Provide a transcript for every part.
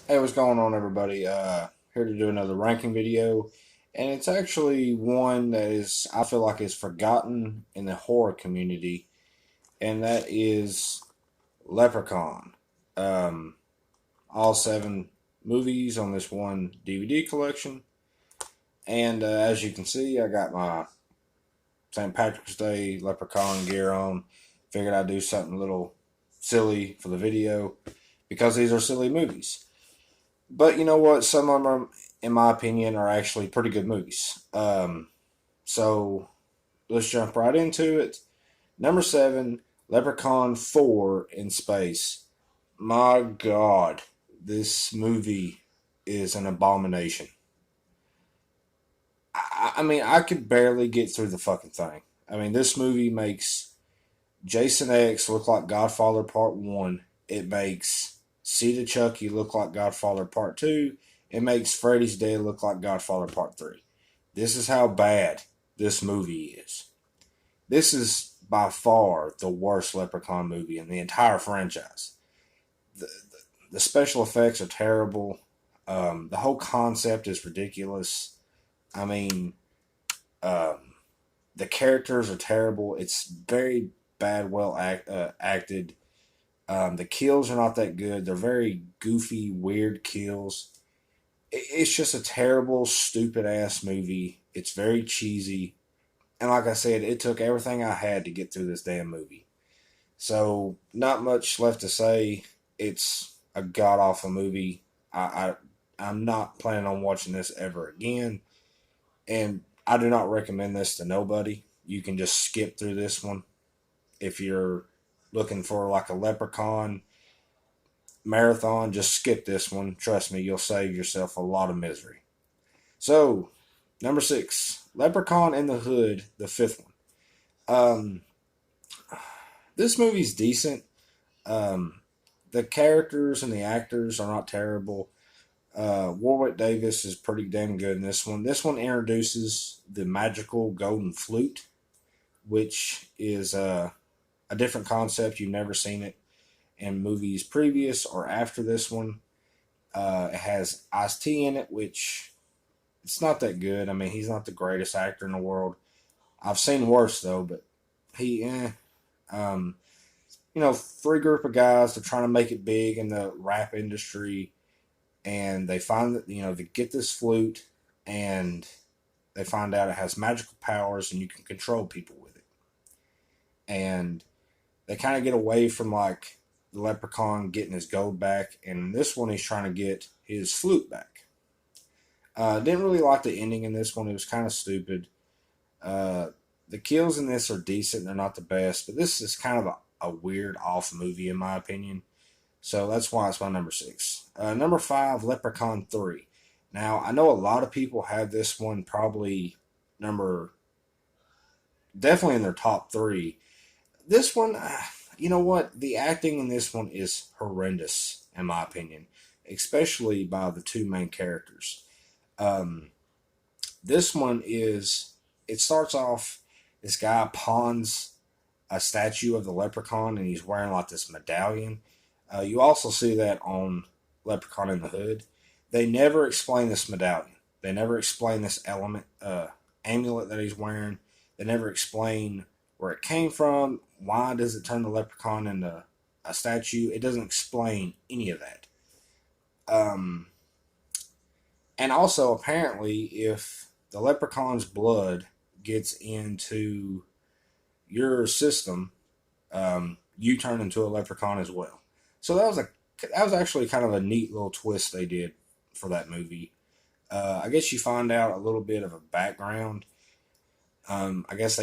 Hey, what's going on, everybody? Here to do another ranking video, and it's actually one that I feel like is forgotten in the horror community, and that is Leprechaun. Um, all seven movies on this one DVD collection, and as you can see, I got my St. Patrick's Day Leprechaun gear on. Figured I'd do something a little silly for the video because these are silly movies. But you know what? Some of them, in my opinion, are actually pretty good movies. So let's jump right into it. Number seven, Leprechaun 4 in Space. My God, this movie is an abomination. I mean, I could barely get through the fucking thing. I mean, this movie makes Jason X look like Godfather Part 1. It makes Seed of Chucky look like Godfather Part 2. It makes Freddy's Dead look like Godfather Part 3. This is how bad this movie is. This is by far the worst Leprechaun movie in the entire franchise. The special effects are terrible. The whole concept is ridiculous. I mean, um, the characters are terrible. It's very bad, acted. The kills are not that good. They're very goofy, weird kills. It's just a terrible, stupid ass movie. It's very cheesy. And like I said, it took everything I had to get through this damn movie. So, not much left to say. It's a god awful movie. I'm not planning on watching this ever again. And I do not recommend this to nobody. You can just skip through this one if you're looking for like a Leprechaun marathon. Just skip this one. Trust me, you'll save yourself a lot of misery. So, number six, Leprechaun in the Hood, the fifth one. Um, this movie's decent. Um, the characters and the actors are not terrible. Warwick Davis is pretty damn good in this one. This one introduces the magical golden flute, which is a different concept. You've never seen it in movies previous or after this one. It has Ice-T in it, which it's not that good. I mean, he's not the greatest actor in the world. I've seen worse though, but he, um, three group of guys. They're trying to make it big in the rap industry, and they find that they get this flute, and they find out it has magical powers, and you can control people with it. And they kind of get away from like the leprechaun getting his gold back, and this one he's trying to get his flute back. Didn't really like the ending in this one. It was kind of stupid. Uh, the kills in this are decent. They're not the best, but this is kind of a weird off movie in my opinion. So that's why it's my number six. Number five, Leprechaun 3. Now, I know a lot of people have this one probably number, definitely in their top three. This one, you know what? The acting in this one is horrendous, in my opinion, especially by the two main characters. Um, this one it starts off, this guy pawns a statue of the leprechaun and he's wearing like this medallion. You also see that on Leprechaun in the Hood. They never explain this medallion. They never explain this amulet that he's wearing. They never explain where it came from. Why does it turn the leprechaun into a statue? It doesn't explain any of that. Um, and also, apparently, if the leprechaun's blood gets into your system, you turn into a leprechaun as well. So that was actually kind of a neat little twist they did for that movie. I guess you find out a little bit of a background. I guess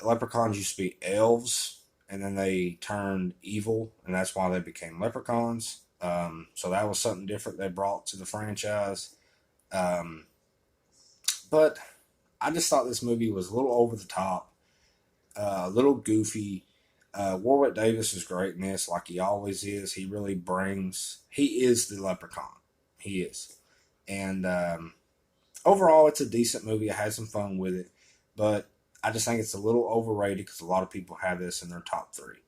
leprechauns used to be elves, and then they turned evil, and that's why they became leprechauns. So that was something different they brought to the franchise. Um, but I just thought this movie was a little over the top, a little goofy. Warwick Davis is great in this, like he always is. He really brings. He is the leprechaun. He is, and overall, it's a decent movie. I had some fun with it, but I just think it's a little overrated because a lot of people have this in their top three.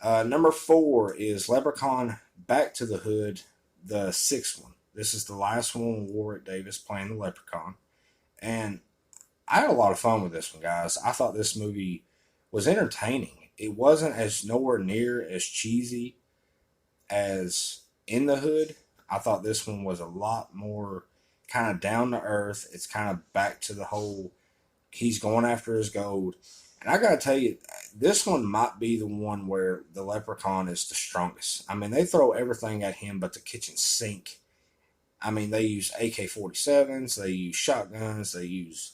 Number four is Leprechaun Back to the Hood, the sixth one. This is the last one with Warwick Davis playing the leprechaun. And I had a lot of fun with this one, guys. I thought this movie was entertaining. It wasn't as nowhere near as cheesy as In the Hood. I thought this one was a lot more kind of down to earth. It's kind of back to the whole he's going after his gold. And I gotta tell you, this one might be the one where the leprechaun is the strongest. I mean, they throw everything at him but the kitchen sink. I mean, they use AK-47s, they use shotguns, they use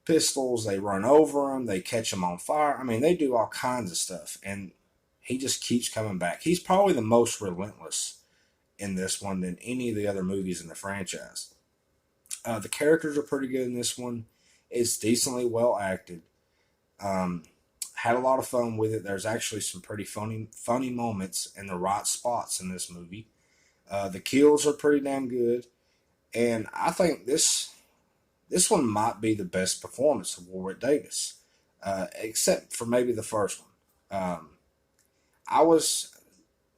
pistols, they run over them, they catch them on fire. I mean, they do all kinds of stuff, and he just keeps coming back. He's probably the most relentless in this one than any of the other movies in the franchise. The characters are pretty good in this one. It's decently well acted. Had a lot of fun with it. There's actually some pretty funny moments in the right spots in this movie. The kills are pretty damn good, and I think this one might be the best performance of Warwick Davis, except for maybe the first one. I was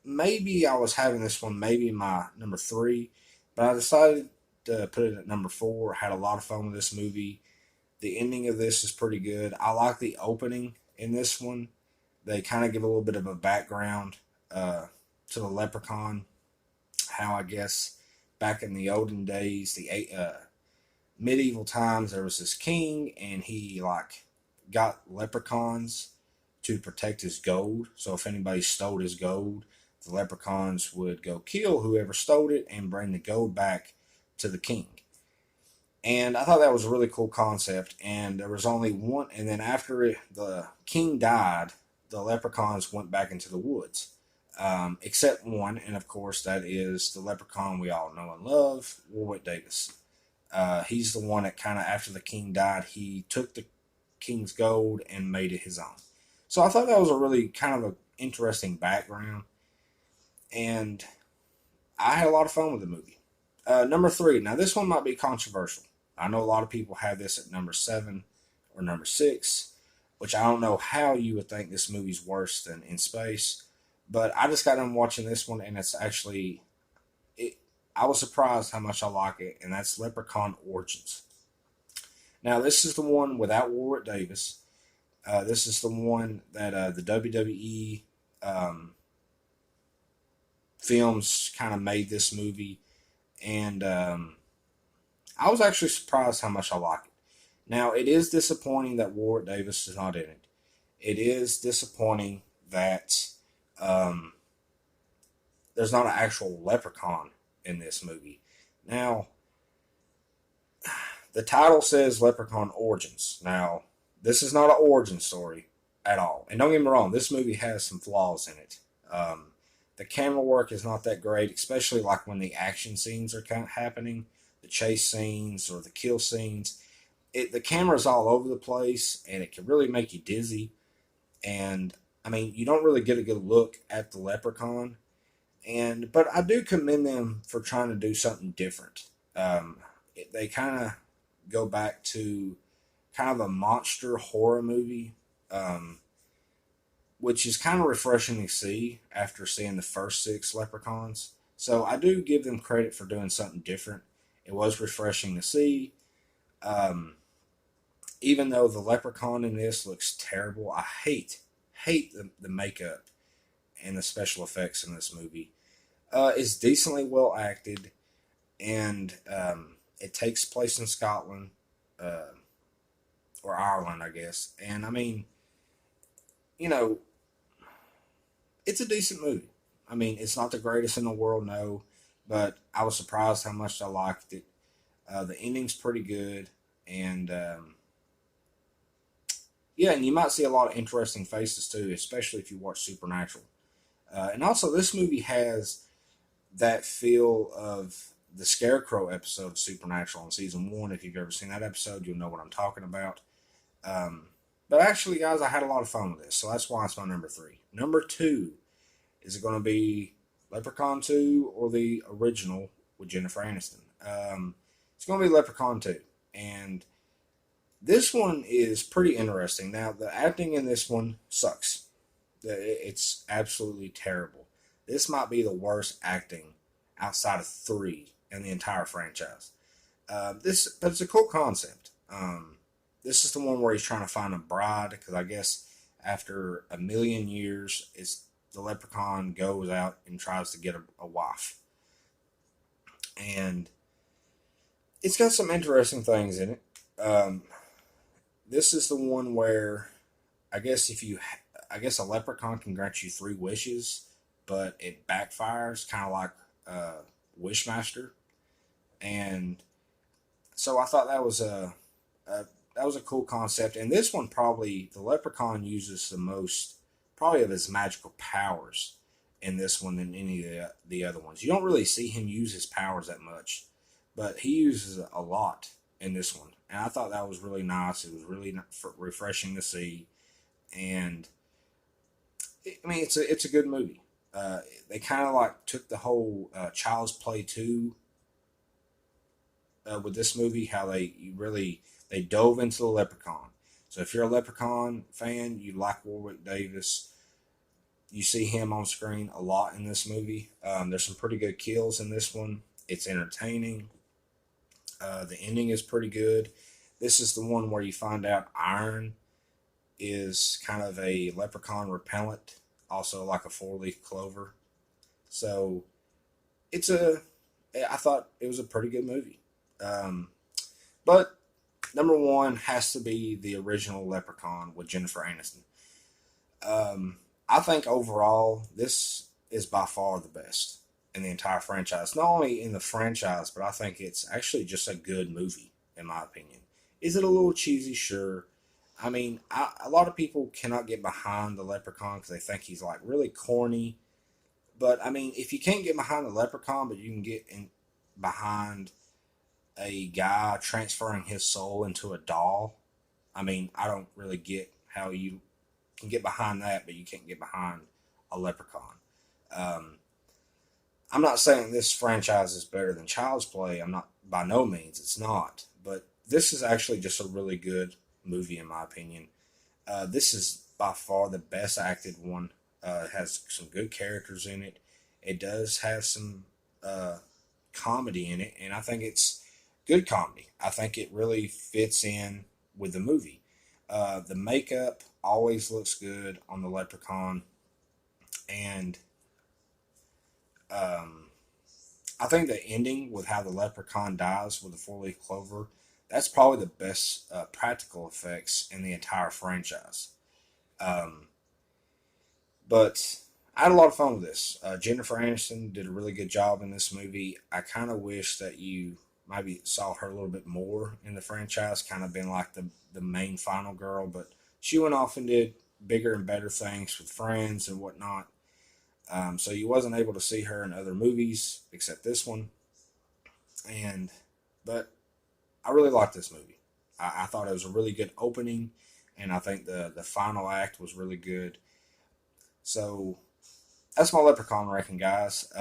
having this one maybe my number three, but I decided to put it at number four. Had a lot of fun with this movie. The ending of this is pretty good. I like the opening in this one. They kind of give a little bit of a background to the leprechaun. How I guess back in the olden days, the medieval times, there was this king, and he like got leprechauns to protect his gold. So if anybody stole his gold, the leprechauns would go kill whoever stole it and bring the gold back to the king. And I thought that was a really cool concept. And there was only one, and then after the king died, the leprechauns went back into the woods. Except one, and of course that is the leprechaun we all know and love, Warwick Davis. He's the one that kind of, after the king died, he took the king's gold and made it his own. So I thought that was a really kind of an interesting background, and I had a lot of fun with the movie. Number three. Now this one might be controversial. I know a lot of people have this at number 7 or number 6, which I don't know how you would think this movie's worse than In Space, but I just got done watching this one, and it's actually, I was surprised how much I like it, and that's Leprechaun Origins. Now, this is the one without Warwick Davis. This is the one that the WWE films kind of made this movie, and I was actually surprised how much I like it. Now, it is disappointing that Warwick Davis is not in it. It is disappointing that there's not an actual leprechaun in this movie. Now, the title says Leprechaun Origins. Now, this is not an origin story at all. And don't get me wrong, this movie has some flaws in it. The camera work is not that great, especially like when the action scenes are kind of happening, the chase scenes or the kill scenes. The camera's all over the place, and it can really make you dizzy. And I mean, you don't really get a good look at the leprechaun. But I do commend them for trying to do something different. They kind of go back to kind of a monster horror movie, which is kind of refreshing to see after seeing the first 6 leprechauns. So I do give them credit for doing something different. It was refreshing to see. Even though the leprechaun in this looks terrible, I hate the makeup and the special effects in this movie. It's decently well acted, and it takes place in Scotland, or Ireland, I guess. And I mean, you know, it's a decent movie. I mean, it's not the greatest in the world, no, but I was surprised how much I liked it. The ending's pretty good, and yeah, and you might see a lot of interesting faces too, especially if you watch Supernatural. And also, this movie has that feel of the Scarecrow episode of Supernatural in season 1. If you've ever seen that episode, you'll know what I'm talking about. But actually, guys, I had a lot of fun with this, so that's why it's my number 3. Number 2, is it going to be Leprechaun 2 or the original with Jennifer Aniston? It's going to be Leprechaun 2. And this one is pretty interesting. Now, the acting in this one sucks. It's absolutely terrible. This might be the worst acting outside of 3 in the entire franchise. But it's a cool concept. This is the one where he's trying to find a bride because I guess after 1,000,000 years, it's the leprechaun goes out and tries to get a wife, and it's got some interesting things in it. This is the one where I guess I guess a leprechaun can grant you 3 wishes, but it backfires, kind of like Wishmaster, and so I thought a that was a cool concept. And this one probably the leprechaun uses the most probably of his magical powers in this one than any of the other ones. You don't really see him use his powers that much, but he uses a lot in this one, and I thought that was really nice. It was really refreshing to see, and I mean it's a good movie. They kind of like took the whole Child's Play 2 with this movie, how they dove into the leprechaun. So if you're a leprechaun fan, you like Warwick Davis, you see him on screen a lot in this movie. There's some pretty good kills in this one. It's entertaining. The ending is pretty good. This is the one where you find out iron is kind of a leprechaun repellent, also like a 4-leaf clover. So I thought it was a pretty good movie. But number one has to be the original Leprechaun with Jennifer Aniston. I think overall, this is by far the best in the entire franchise. Not only in the franchise, but I think it's actually just a good movie, in my opinion. Is it a little cheesy? Sure. I mean, a lot of people cannot get behind the Leprechaun because they think he's like really corny. But I mean, if you can't get behind the Leprechaun, but you can get behind a guy transferring his soul into a doll, I mean, I don't really get how you can get behind that, but you can't get behind a leprechaun. I'm not saying this franchise is better than Child's Play. I'm not, by no means, it's not. But this is actually just a really good movie, in my opinion. This is by far the best acted one. It has some good characters in it. It does have some comedy in it, and I think it's good comedy. I think it really fits in with the movie. The makeup always looks good on the leprechaun, and I think the ending with how the leprechaun dies with the 4-leaf clover, that's probably the best practical effects in the entire franchise. Um, but I had a lot of fun with this. Jennifer Aniston did a really good job in this movie. I kind of wish that you maybe saw her a little bit more in the franchise, kind of been like the main final girl, but she went off and did bigger and better things with friends and whatnot. So you wasn't able to see her in other movies except this one. But I really liked this movie. I thought it was a really good opening, and I think the final act was really good. So that's my Leprechaun ranking, guys.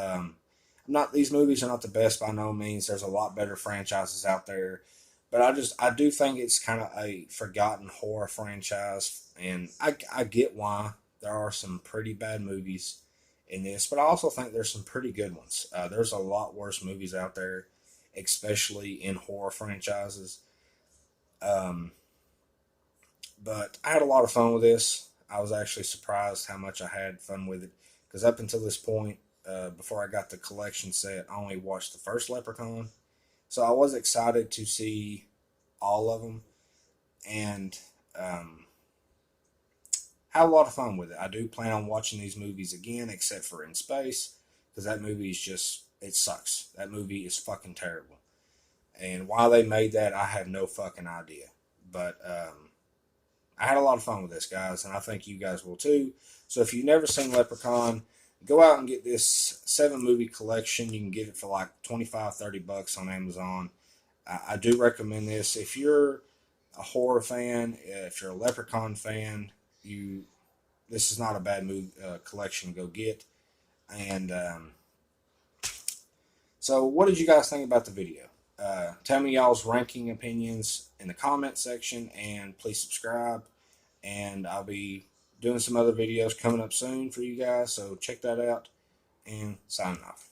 Not these movies are not the best by no means. There's a lot better franchises out there, but I do think it's kind of a forgotten horror franchise, and I get why there are some pretty bad movies in this, but I also think there's some pretty good ones. There's a lot worse movies out there, especially in horror franchises. Um, but I had a lot of fun with this. I was actually surprised how much I had fun with it because up until this point, before I got the collection set, I only watched the first Leprechaun. So I was excited to see all of them and had a lot of fun with it. I do plan on watching these movies again, except for In Space, because that movie is just, it sucks. That movie is fucking terrible. And why they made that, I have no fucking idea. But I had a lot of fun with this, guys, and I think you guys will too. So if you've never seen Leprechaun, go out and get this 7-movie collection. You can get it for like $25-30 on Amazon. I do recommend this. If you're a horror fan, if you're a Leprechaun fan, this is not a bad movie collection to go get. And so what did you guys think about the video? Tell me y'all's ranking opinions in the comment section, and please subscribe. And I'll be doing some other videos coming up soon for you guys, so check that out, and signing off.